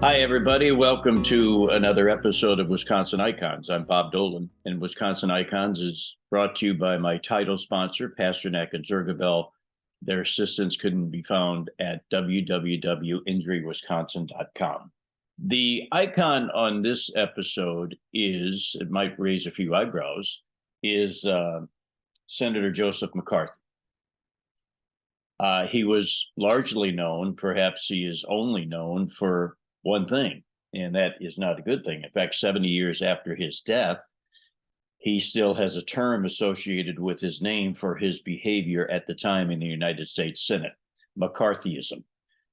Hi, everybody. Welcome to another episode of Wisconsin Icons. I'm Bob Dolan, and Wisconsin Icons is brought to you by my title sponsor, Pasternak and Zergabel. Their assistants couldn't be found at www.injurywisconsin.com. The icon on this episode is, it might raise a few eyebrows, is Senator Joseph McCarthy. He was largely known, perhaps he is only known for one thing, and that is not a good thing. In fact, 70 years after his death, he still has a term associated with his name for his behavior at the time in the United States Senate, McCarthyism.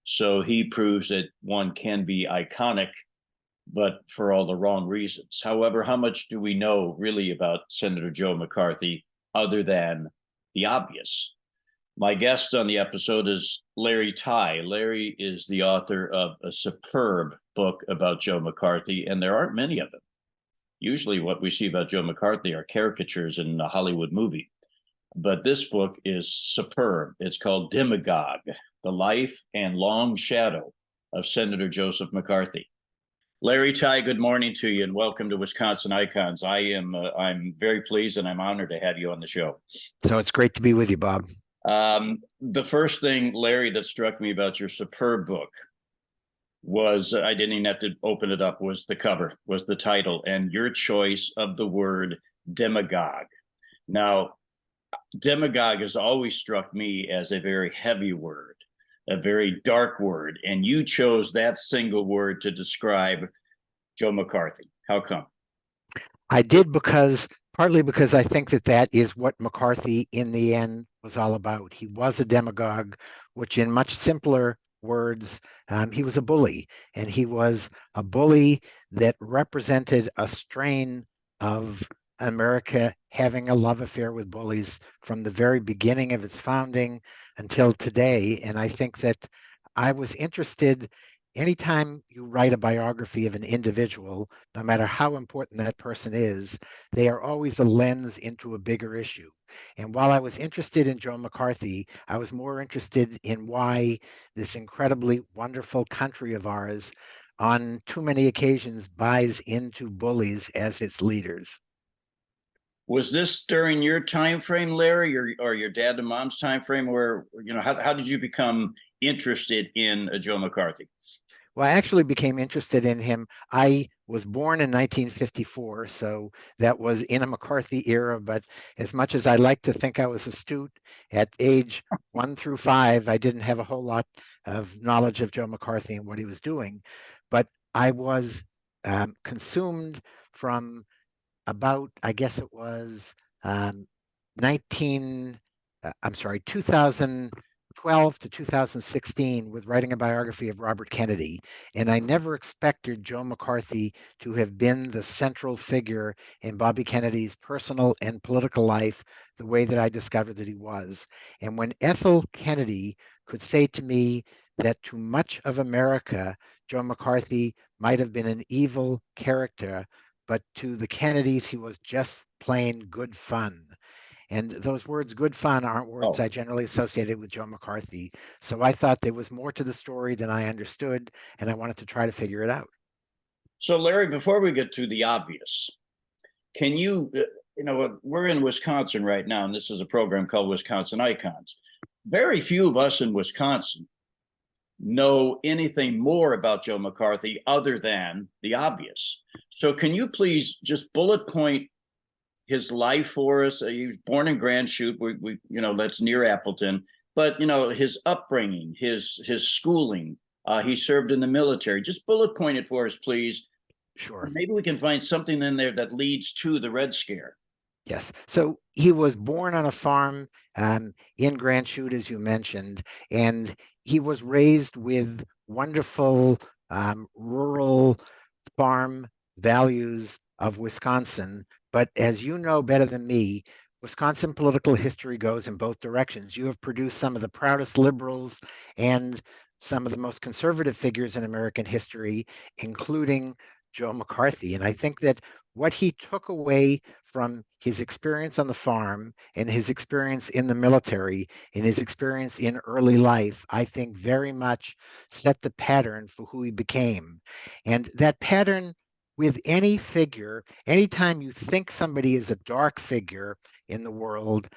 So he proves that one can be iconic, but for all the wrong reasons. However, how much do we know really about Senator Joe McCarthy other than the obvious? My guest on the episode is Larry Tye. Larry is the author of a superb book about Joe McCarthy, and there aren't many of them. Usually what we see about Joe McCarthy are caricatures in a Hollywood movie. But this book is superb. It's called Demagogue, The Life and Long Shadow of Senator Joseph McCarthy. Larry Tye, good morning to you, and welcome to Wisconsin Icons. I'm very pleased and I'm honored to have you on the show. So it's great to be with you, Bob. The first thing, Larry, that struck me about your superb book was, I didn't even have to open it up, was the cover, was the title, and your choice of the word demagogue. Now, demagogue has always struck me as a very heavy word, a very dark word, and you chose that single word to describe Joe McCarthy. How come? I did partly because I think that is what McCarthy in the end was all about. He was a demagogue, which in much simpler words, he was a bully, and he was a bully that represented a strain of America having a love affair with bullies from the very beginning of its founding until today. And I think that I was interested. Anytime you write a biography of an individual, no matter how important that person is, they are always a lens into a bigger issue. And while I was interested in Joe McCarthy, I was more interested in why this incredibly wonderful country of ours, on too many occasions, buys into bullies as its leaders. Was this during your time frame, Larry, or your dad and mom's time frame, where, how did you become interested in Joe McCarthy? Well, I actually became interested in him. I was born in 1954, so that was in a McCarthy era, but as much as I like to think I was astute, at age 1 through 5, I didn't have a whole lot of knowledge of Joe McCarthy and what he was doing. But I was consumed from about, I guess it was 2012 to 2016 with writing a biography of Robert Kennedy. And I never expected Joe McCarthy to have been the central figure in Bobby Kennedy's personal and political life the way that I discovered that he was. And when Ethel Kennedy could say to me that to much of America, Joe McCarthy might have been an evil character, but to the Kennedys, he was just plain good fun. And those words, good fun, aren't words I generally associated with Joe McCarthy. So I thought there was more to the story than I understood, and I wanted to try to figure it out. So, Larry, before we get to the obvious, can you, we're in Wisconsin right now, and this is a program called Wisconsin Icons. Very few of us in Wisconsin know anything more about Joe McCarthy other than the obvious. So can you please just bullet point his life for us? He was born in Grand Chute, that's near Appleton, but his upbringing, his schooling, he served in the military. Just bullet point it for us, please. Sure. Maybe we can find something in there that leads to the Red Scare. Yes. So he was born on a farm in Grand Chute, as you mentioned, and he was raised with wonderful rural farm values of Wisconsin. But as you know better than me, Wisconsin political history goes in both directions. You have produced some of the proudest liberals and some of the most conservative figures in American history, including Joe McCarthy. And I think that what he took away from his experience on the farm and his experience in the military and his experience in early life, I think very much set the pattern for who he became. And that pattern with any figure, anytime you think somebody is a dark figure in the world,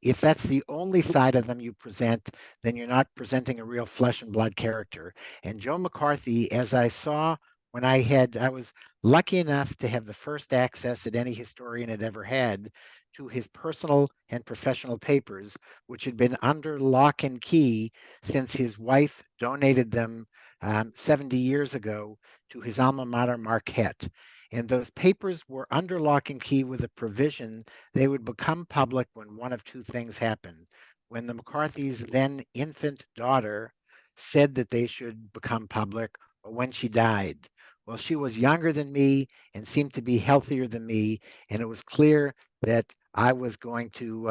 if that's the only side of them you present, then you're not presenting a real flesh and blood character. And Joe McCarthy, as I saw when I was lucky enough to have the first access that any historian had ever had to his personal and professional papers, which had been under lock and key since his wife donated them 70 years ago to his alma mater, Marquette. And those papers were under lock and key with a provision they would become public when one of two things happened. When the McCarthy's then infant daughter said that they should become public, or when she died. Well, she was younger than me and seemed to be healthier than me, and it was clear that I was going to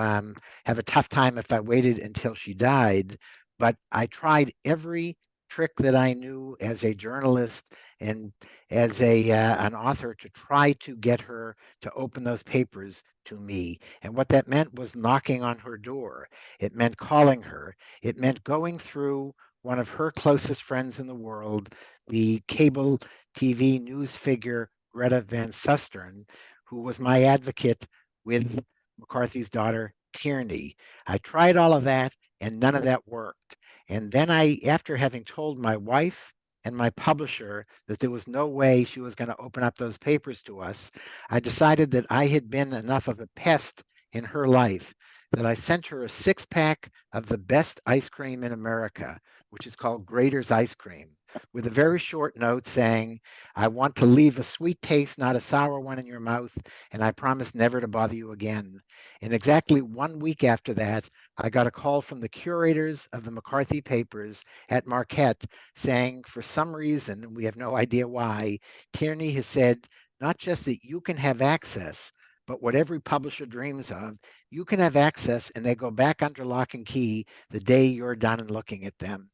have a tough time if I waited until she died. But I tried every trick that I knew as a journalist and as an author to try to get her to open those papers to me. And what that meant was knocking on her door. It meant calling her. It meant going through one of her closest friends in the world, the cable TV news figure Greta Van Susteren, who was my advocate with McCarthy's daughter, Tierney. I tried all of that and none of that worked. And then after having told my wife and my publisher that there was no way she was going to open up those papers to us, I decided that I had been enough of a pest in her life that I sent her a 6-pack of the best ice cream in America, which is called Grater's Ice Cream, with a very short note saying, I want to leave a sweet taste, not a sour one in your mouth, and I promise never to bother you again. And exactly 1 week after that, I got a call from the curators of the McCarthy papers at Marquette saying, for some reason, and we have no idea why, Tierney has said, not just that you can have access, but what every publisher dreams of, you can have access and they go back under lock and key the day you're done and looking at them.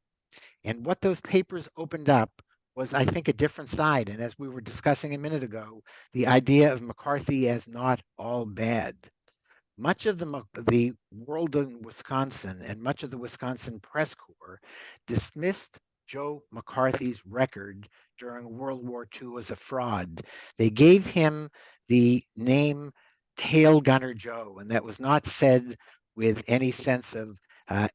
And what those papers opened up was, I think, a different side. And as we were discussing a minute ago, the idea of McCarthy as not all bad. Much of the world in Wisconsin and much of the Wisconsin press corps dismissed Joe McCarthy's record during World War II as a fraud. They gave him the name Tail Gunner Joe, and that was not said with any sense of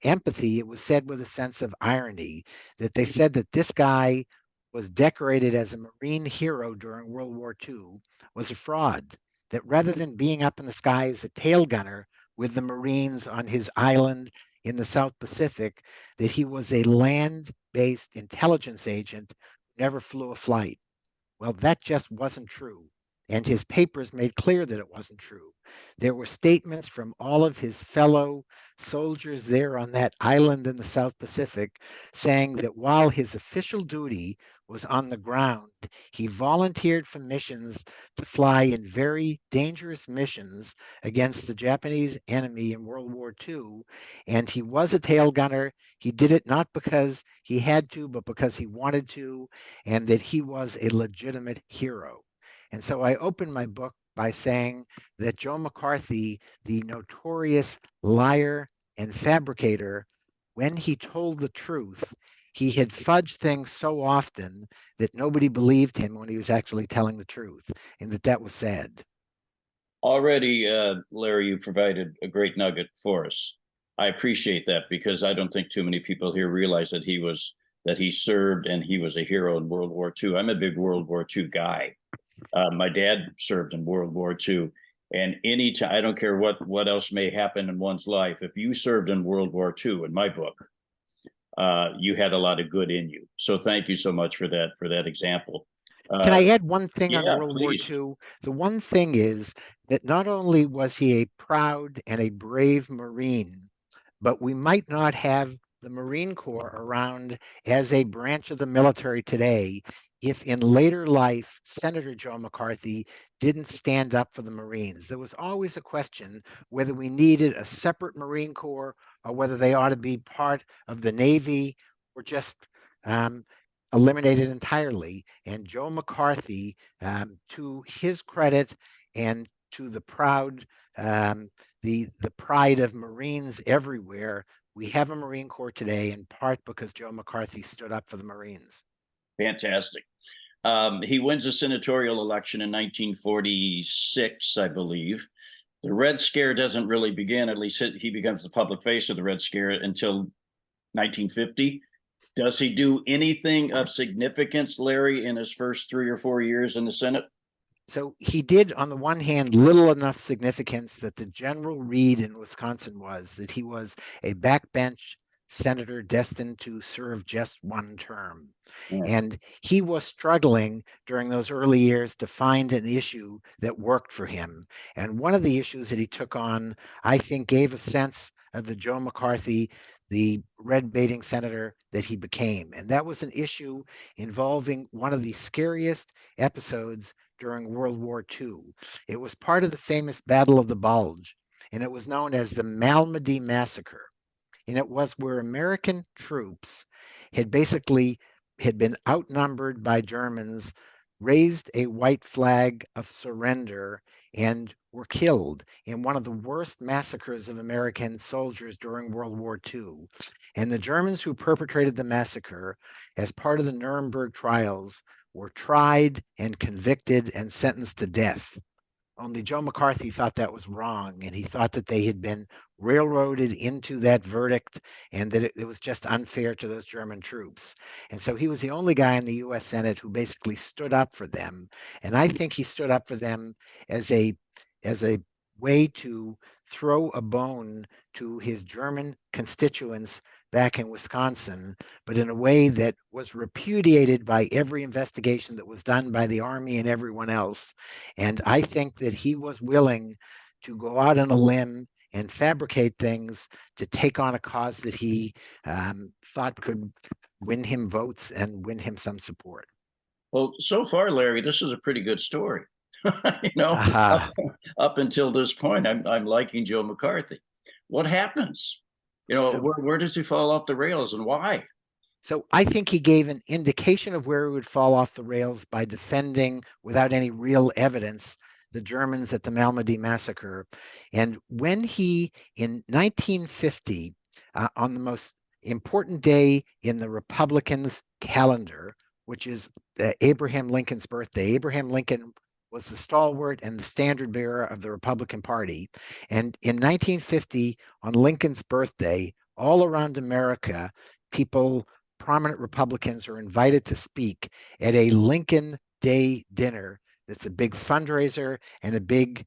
empathy. It was said with a sense of irony, that they said that this guy was decorated as a Marine hero during World War II was a fraud, that rather than being up in the sky as a tail gunner with the Marines on his island in the South Pacific, that he was a land-based intelligence agent who never flew a flight. Well, that just wasn't true. And his papers made clear that it wasn't true. There were statements from all of his fellow soldiers there on that island in the South Pacific saying that while his official duty was on the ground, he volunteered for missions to fly in very dangerous missions against the Japanese enemy in World War II. And he was a tail gunner. He did it not because he had to, but because he wanted to, and that he was a legitimate hero. And so I opened my book by saying that Joe McCarthy, the notorious liar and fabricator, when he told the truth, he had fudged things so often that nobody believed him when he was actually telling the truth, and that was sad. Already, Larry, you provided a great nugget for us. I appreciate that because I don't think too many people here realize that he served and he was a hero in World War II. I'm a big World War II guy. My dad served in World War II, and anytime I don't care what else may happen in one's life, if you served in World War II, in my book, you had a lot of good in you. So thank you so much for that example. Can Uh, I add one thing on yeah, World War please. II? The one thing is that not only was he a proud and a brave Marine, but we might not have the Marine Corps around as a branch of the military today if in later life Senator Joe McCarthy didn't stand up for the Marines. There was always a question whether we needed a separate Marine Corps or whether they ought to be part of the Navy or just um, eliminated entirely. And Joe McCarthy, to his credit and to the the pride of Marines everywhere, we have a Marine Corps today in part because Joe McCarthy stood up for the Marines. Fantastic. He wins a senatorial election in 1946, I believe. The Red Scare doesn't really begin, at least he becomes the public face of the Red Scare until 1950. Does he do anything of significance, Larry, in his first 3 or 4 years in the Senate? So he did, on the one hand, little enough significance that the general read in Wisconsin was that he was a backbench senator destined to serve just one term. Yeah. And he was struggling during those early years to find an issue that worked for him. And one of the issues that he took on, I think, gave a sense of the Joe McCarthy, the red baiting senator that he became. And that was an issue involving one of the scariest episodes during World War II. It was part of the famous Battle of the Bulge, and it was known as the Malmedy Massacre. And it was where American troops had basically had been outnumbered by Germans, raised a white flag of surrender, and were killed in one of the worst massacres of American soldiers during World War II. And the Germans who perpetrated the massacre, as part of the Nuremberg trials, were tried and convicted and sentenced to death. Only Joe McCarthy thought that was wrong, and he thought that they had been railroaded into that verdict and that it was just unfair to those German troops. And so he was the only guy in the US Senate who basically stood up for them. And I think he stood up for them as a way to throw a bone to his German constituents back in Wisconsin, but in a way that was repudiated by every investigation that was done by the Army and everyone else. And I think that he was willing to go out on a limb and fabricate things to take on a cause that he thought could win him votes and win him some support. Well, so far, Larry, this is a pretty good story. you know, Aha. up until this point, I'm liking Joe McCarthy. What happens? So, Where does he fall off the rails and why? so I think he gave an indication of where he would fall off the rails by defending, without any real evidence, the Germans at the Malmedy massacre. And when he, in 1950, on the most important day in the Republicans' calendar, which is Abraham Lincoln's birthday, Abraham Lincoln was the stalwart and the standard bearer of the Republican Party. And in 1950, on Lincoln's birthday, all around America, people, prominent Republicans, are invited to speak at a Lincoln Day dinner that's a big fundraiser and a big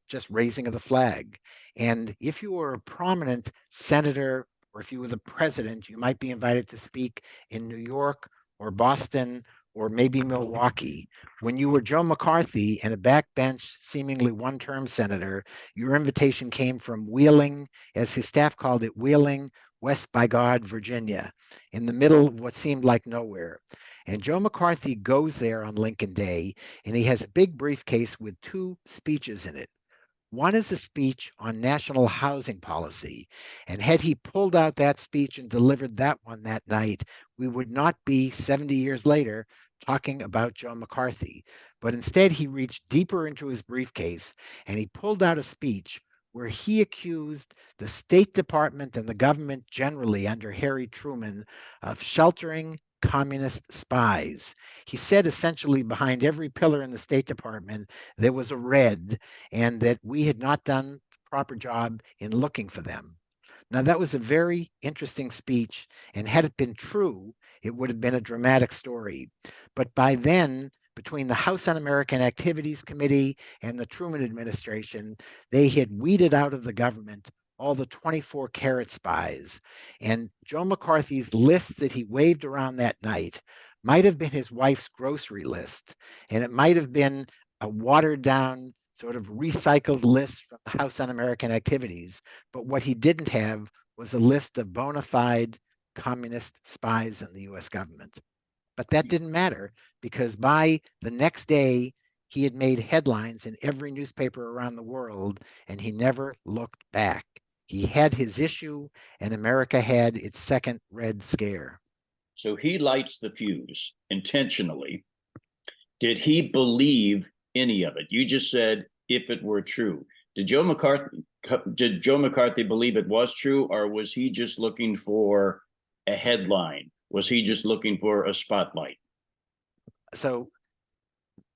just raising of the flag. And if you were a prominent senator or if you were the president, you might be invited to speak in New York or Boston or maybe Milwaukee. When you were Joe McCarthy and a backbench, seemingly one-term senator, your invitation came from Wheeling, as his staff called it, Wheeling, West by God, Virginia, in the middle of what seemed like nowhere. And Joe McCarthy goes there on Lincoln Day, and he has a big briefcase with two speeches in it. One is a speech on national housing policy. And had he pulled out that speech and delivered that one that night, we would not be 70 years later talking about Joe McCarthy. But instead, he reached deeper into his briefcase and he pulled out a speech where he accused the State Department and the government generally under Harry Truman of sheltering communist spies. He said essentially behind every pillar in the State Department there was a red, and that we had not done the proper job in looking for them. Now, that was a very interesting speech, and had it been true, it would have been a dramatic story. But by then, between the House Un-American Activities Committee and the Truman administration, they had weeded out of the government all the 24 karat spies. And Joe McCarthy's list that he waved around that night might have been his wife's grocery list, and it might have been a watered down sort of recycled list from the House Un-American Activities. But what he didn't have was a list of bona fide communist spies in the US government. But that didn't matter because by the next day, he had made headlines in every newspaper around the world, and he never looked back. He had his issue, and America had its second Red Scare. So he lights the fuse intentionally. Did he believe any of it? You just said if it were true. Did Joe McCarthy believe it was true, or was he just looking for a headline? Was he just looking for a spotlight? So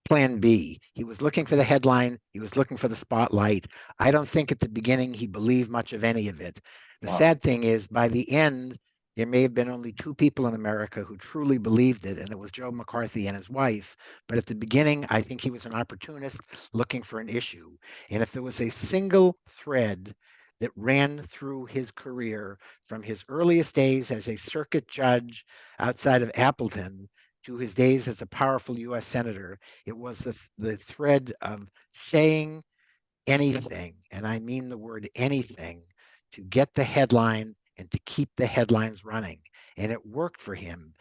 plan B. He was looking for the headline. He was looking for the spotlight. I don't think at the beginning he believed much of any of it. The Wow. sad thing is, by the end, there may have been only two people in America who truly believed it, and it was Joe McCarthy and his wife. But at the beginning, I think he was an opportunist looking for an issue. And if there was a single thread that ran through his career from his earliest days as a circuit judge outside of Appleton to his days as a powerful US senator, it was the thread of saying anything, and I mean the word anything, to get the headline and to keep the headlines running. And it worked for him.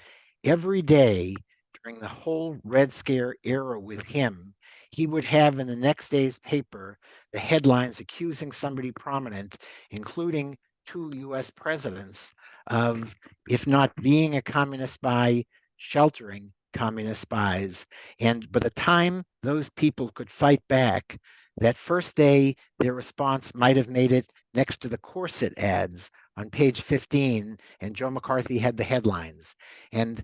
Every day during the whole Red Scare era with him, he would have in the next day's paper the headlines accusing somebody prominent, including two US presidents, of, if not being a communist spy, sheltering communist spies. And by the time those people could fight back, that first day, their response might have made it next to the corset ads on page 15, and Joe McCarthy had the headlines. And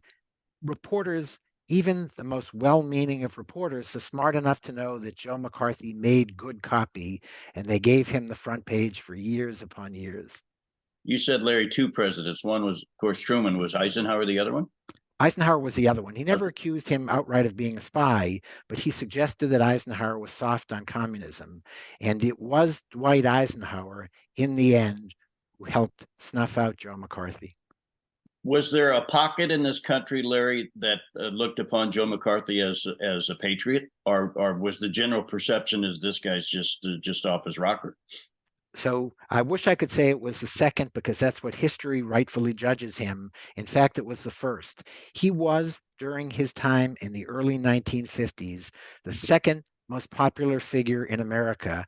reporters, even the most well-meaning of reporters, are smart enough to know that Joe McCarthy made good copy, and they gave him the front page for years upon years. You said Larry, two presidents. One was, of course, Truman. Was Eisenhower the other one? Eisenhower was the other one. He never Okay. accused him outright of being a spy, but he suggested that Eisenhower was soft on communism. And it was Dwight Eisenhower, in the end, who helped snuff out Joe McCarthy. Was there a pocket in this country, Larry, that looked upon Joe McCarthy as a patriot, or was the general perception is this guy's just off his rocker? So I wish I could say it was the second, because that's what history rightfully judges him. In fact, it was the first. He was, during his time in the early 1950s, the second most popular figure in America,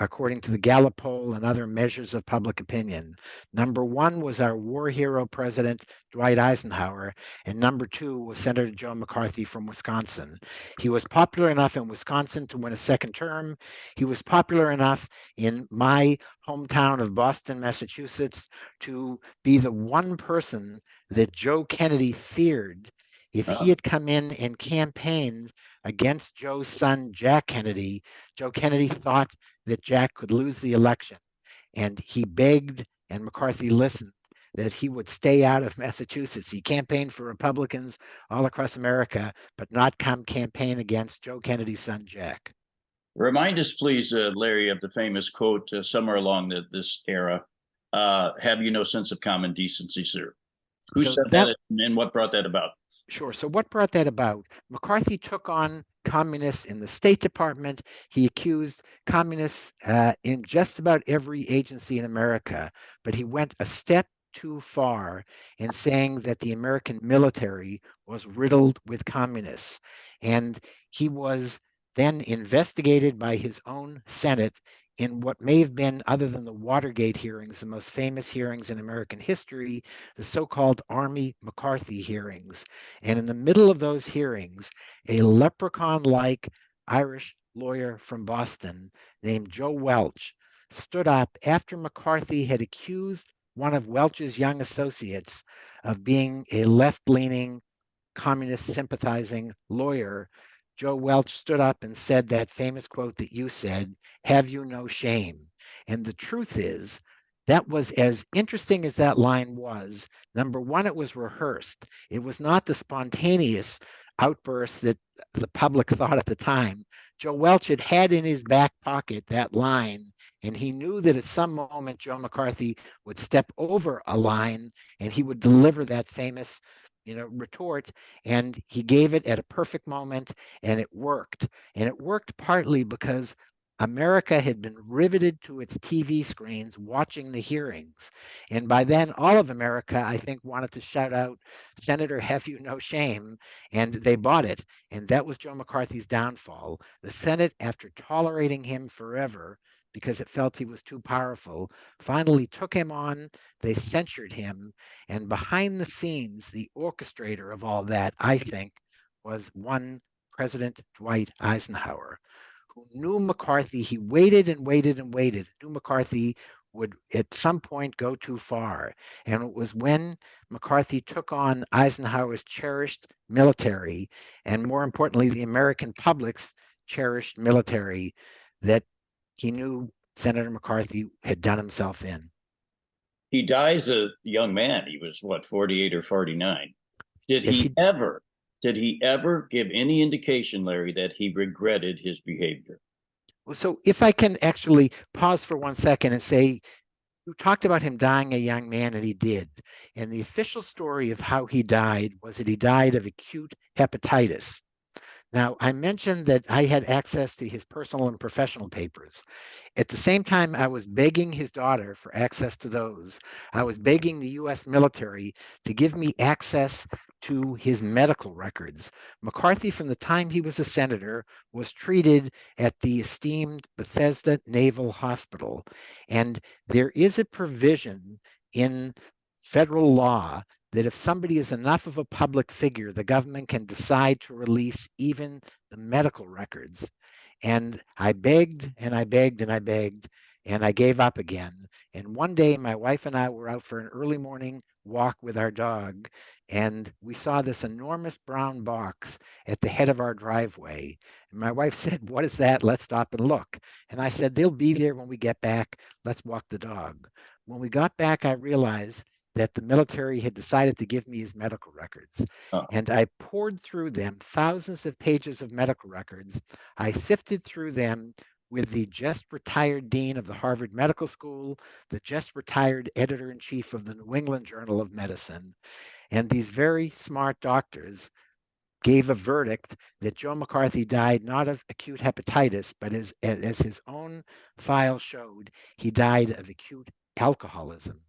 according to the Gallup poll and other measures of public opinion. Number one was our war hero president, Dwight Eisenhower, and number two was Senator Joe McCarthy from Wisconsin. He was popular enough in Wisconsin to win a second term. He was popular enough in my hometown of Boston, Massachusetts, to be the one person that Joe Kennedy feared. If he had come in and campaigned against Joe's son, Jack Kennedy, Joe Kennedy thought that Jack could lose the election. And he begged, and McCarthy listened, that he would stay out of Massachusetts. He campaigned for Republicans all across America, but not come campaign against Joe Kennedy's son, Jack. Remind us, please, Larry, of the famous quote somewhere along this era. Have you no sense of common decency, sir? Who So said that that, and what brought that about? Sure. So what brought that about? McCarthy took on communists in the State Department. He accused communists in just about every agency in America, but he went a step too far in saying that the American military was riddled with communists. And he was then investigated by his own Senate in what may have been, other than the Watergate hearings, the most famous hearings in American history, the so-called Army McCarthy hearings. And in the middle of those hearings, a leprechaun-like Irish lawyer from Boston named Joe Welch stood up after McCarthy had accused one of Welch's young associates of being a left-leaning, communist sympathizing lawyer. Joe Welch stood up and said that famous quote that you said, "Have you no shame?" And the truth is, that was, as interesting as that line was, number one, it was rehearsed. It was not the spontaneous outburst that the public thought at the time. Joe Welch had in his back pocket that line, and he knew that at some moment Joe McCarthy would step over a line and he would deliver that famous retort, and he gave it at a perfect moment, and it worked. And it worked partly because America had been riveted to its TV screens watching the hearings. And by then, all of America, I think, wanted to shout out, "Senator, have you no shame?" And they bought it. And that was Joe McCarthy's downfall. The Senate, after tolerating him forever, because it felt he was too powerful, finally took him on. They censured him. And behind the scenes, the orchestrator of all that, I think, was one President Dwight Eisenhower, who knew McCarthy. He waited and waited and waited, knew McCarthy would at some point go too far. And it was when McCarthy took on Eisenhower's cherished military, and more importantly, the American public's cherished military, that he knew Senator McCarthy had done himself in. He dies a young man. He was what, 48 or 49. Did Yes, he ever, did he ever give any indication, Larry, that he regretted his behavior? so if I can actually pause for 1 second and say, you talked about him dying a young man, and he did. And the official story of how he died was that he died of acute hepatitis. Now, I mentioned that I had access to his personal and professional papers. At the same time, I was begging his daughter for access to those. I was begging the US military to give me access to his medical records. McCarthy, from the time he was a senator, was treated at the esteemed Bethesda Naval Hospital. And there is a provision in federal law that if somebody is enough of a public figure, the government can decide to release even the medical records. And I begged and I begged and I begged, and I gave up again. And one day, my wife and I were out for an early morning walk with our dog, and we saw this enormous brown box at the head of our driveway. And my wife said, "What is that? Let's stop and look." And I said, "They'll be there when we get back. Let's walk the dog." When we got back, I realized that the military had decided to give me his medical records. Oh. And I poured through them, thousands of pages of medical records. I sifted through them with the just retired dean of the Harvard Medical School, the just retired editor in chief of the New England Journal of Medicine. And these very smart doctors gave a verdict that Joe McCarthy died not of acute hepatitis, but as his own file showed, he died of acute alcoholism.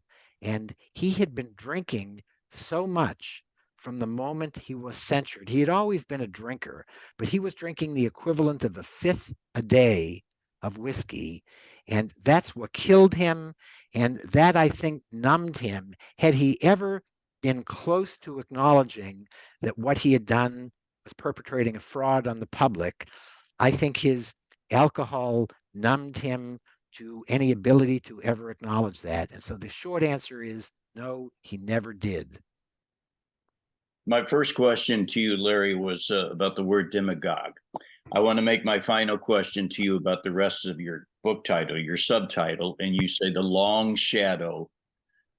And he had been drinking so much from the moment he was censured. He had always been a drinker, but he was drinking the equivalent of a fifth a day of whiskey. And that's what killed him. And that, I think, numbed him. Had he ever been close to acknowledging that what he had done was perpetrating a fraud on the public, I think his alcohol numbed him to any ability to ever acknowledge that. And so the short answer is no, he never did. My first question to you, Larry, was about the word demagogue. I want to make my final question to you about the rest of your book title, your subtitle, and you say The Long Shadow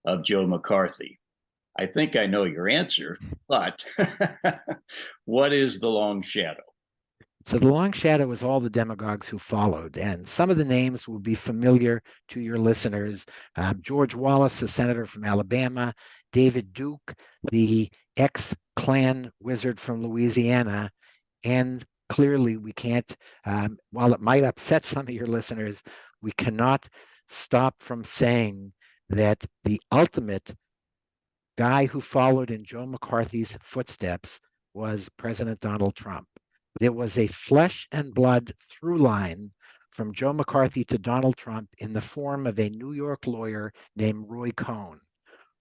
of Joe McCarthy. I think I know your answer, but what is the long shadow? So the long shadow is all the demagogues who followed, and some of the names will be familiar to your listeners. George Wallace, the senator from Alabama, David Duke, the ex-Klan wizard from Louisiana, and clearly we can't, while it might upset some of your listeners, we cannot stop from saying that the ultimate guy who followed in Joe McCarthy's footsteps was President Donald Trump. There was a flesh and blood through line from Joe McCarthy to Donald Trump in the form of a New York lawyer named Roy Cohn.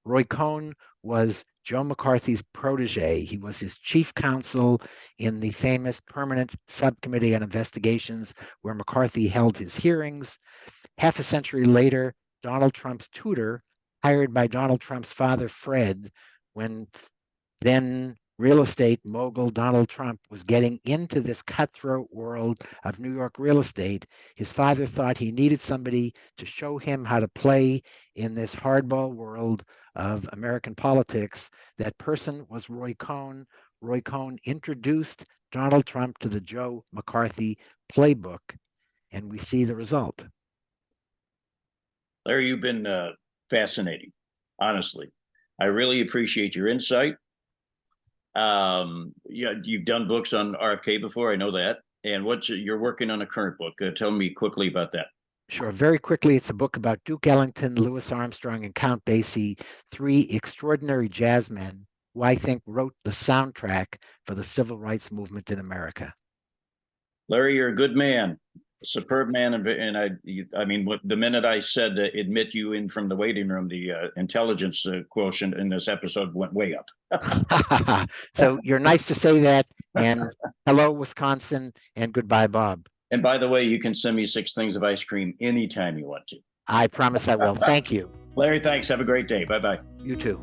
Roy Cohn was Joe McCarthy's protege. He was his chief counsel in the famous Permanent Subcommittee on Investigations where McCarthy held his hearings. Half a century later, Donald Trump's tutor, hired by Donald Trump's father, Fred, when then real estate mogul Donald Trump was getting into this cutthroat world of New York real estate. His father thought he needed somebody to show him how to play in this hardball world of American politics. That person was Roy Cohn. Roy Cohn introduced Donald Trump to the Joe McCarthy playbook, and we see the result. Larry, you've been fascinating, honestly. I really appreciate your insight. Yeah, you've done books on RFK before, I know that. And you're working on a current book. Tell me quickly about that. Sure. Very quickly, it's a book about Duke Ellington, Louis Armstrong, and Count Basie, three extraordinary jazzmen who I think wrote the soundtrack for the civil rights movement in America. Larry, you're a good man. Superb man, I mean, the minute I said admit you in from the waiting room, the intelligence quotient in this episode went way up. So you're nice to say that, and hello, Wisconsin, and goodbye, Bob. And by the way, you can send me 6 things of ice cream anytime you want to. I promise I will. Thank you. Larry, thanks. Have a great day. Bye-bye. You too.